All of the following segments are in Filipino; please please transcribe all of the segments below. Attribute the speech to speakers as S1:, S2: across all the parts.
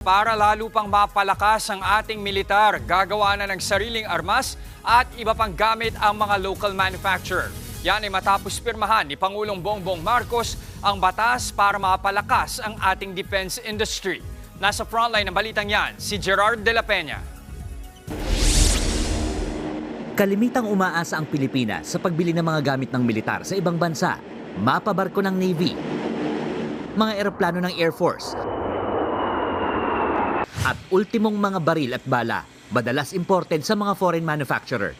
S1: Para lalo pang mapalakas ang ating militar, gagawa na ng sariling armas at iba pang gamit ang mga local manufacturer. Yan ay matapos pirmahan ni Pangulong Bongbong Marcos ang batas para mapalakas ang ating defense industry. Nasa frontline ng balitang yan, si Gerard de la Peña.
S2: Kalimitang umaasa ang Pilipinas sa pagbili ng mga gamit ng militar sa ibang bansa, mapabarko ng Navy, mga eroplano ng Air Force, at ultimong mga baril at bala, madalas imported sa mga foreign manufacturer.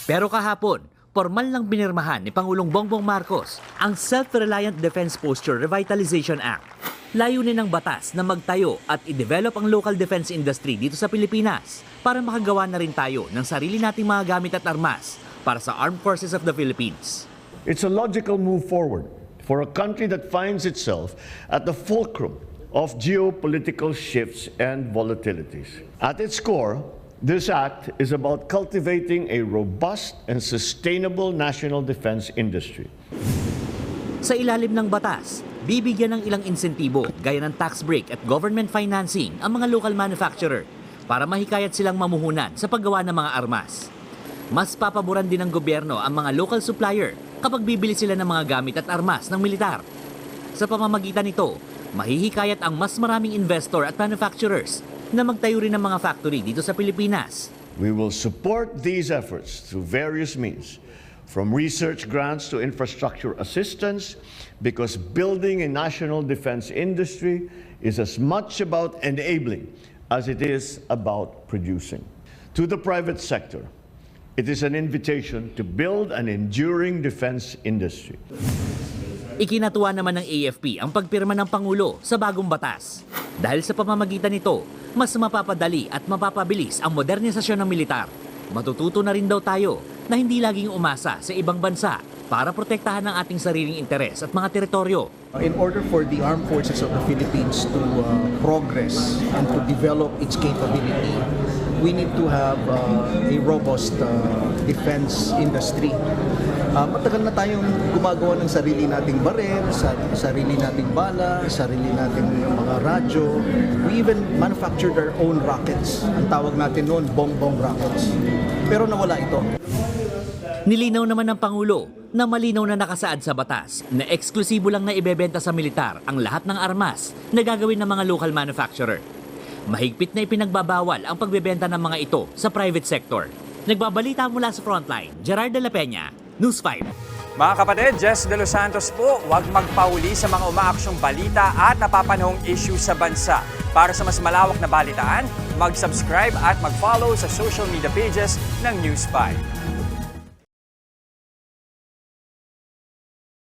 S2: Pero kahapon, formal lang binirmahan ni Pangulong Bongbong Marcos ang Self-Reliant Defense Posture Revitalization Act. Layunin ng batas na magtayo at i-develop ang local defense industry dito sa Pilipinas para makagawa na rin tayo ng sarili nating mga gamit at armas para sa Armed Forces of the Philippines.
S3: It's a logical move forward for a country that finds itself at the fulcrum of geopolitical shifts and volatilities. At its core, this act is about cultivating a robust and sustainable national defense industry.
S2: Sa ilalim ng batas, bibigyan ng ilang insentibo gaya ng tax break at government financing ang mga local manufacturer para mahikayat silang mamuhunan sa paggawa ng mga armas. Mas papaboran din ng gobyerno ang mga local supplier kapag bibili sila ng mga gamit at armas ng militar. Sa pamamagitan nito, mahihikayat ang mas maraming investor at manufacturers na magtayo rin ng mga factory dito sa Pilipinas.
S3: We will support these efforts through various means, from research grants to infrastructure assistance, because building a national defense industry is as much about enabling as it is about producing. To the private sector, it is an invitation to build an enduring defense industry.
S2: Ikinatuwa naman ng AFP ang pagpirma ng Pangulo sa bagong batas. Dahil sa pamamagitan nito, mas mapapadali at mapapabilis ang modernisasyon ng militar. Matututo na rin daw tayo na hindi laging umasa sa ibang bansa para protektahan ang ating sariling interes at mga teritoryo.
S4: In order for the Armed Forces of the Philippines to progress and to develop its capability, we need to have a robust defense industry. Matagal na tayong gumagawa ng sarili nating baril, sarili nating bala, sarili nating mga radyo. We even manufactured our own rockets. Ang tawag natin noon, bongbong rockets. Pero nawala ito.
S2: Nilinaw naman ng Pangulo na malinaw na nakasaad sa batas na eksklusibo lang na ibebenta sa militar ang lahat ng armas na gagawin ng mga local manufacturer. Mahigpit na ipinagbabawal ang pagbebenta ng mga ito sa private sector. Nagbabalita mula sa Frontline, Gerard de la Peña, News 5.
S1: Mga kapatid, Jess De Los Santos po, huwag magpauli sa mga umaaksyong balita at napapanahong issue sa bansa. Para sa mas malawak na balitaan, mag-subscribe at mag-follow sa social media pages ng News 5.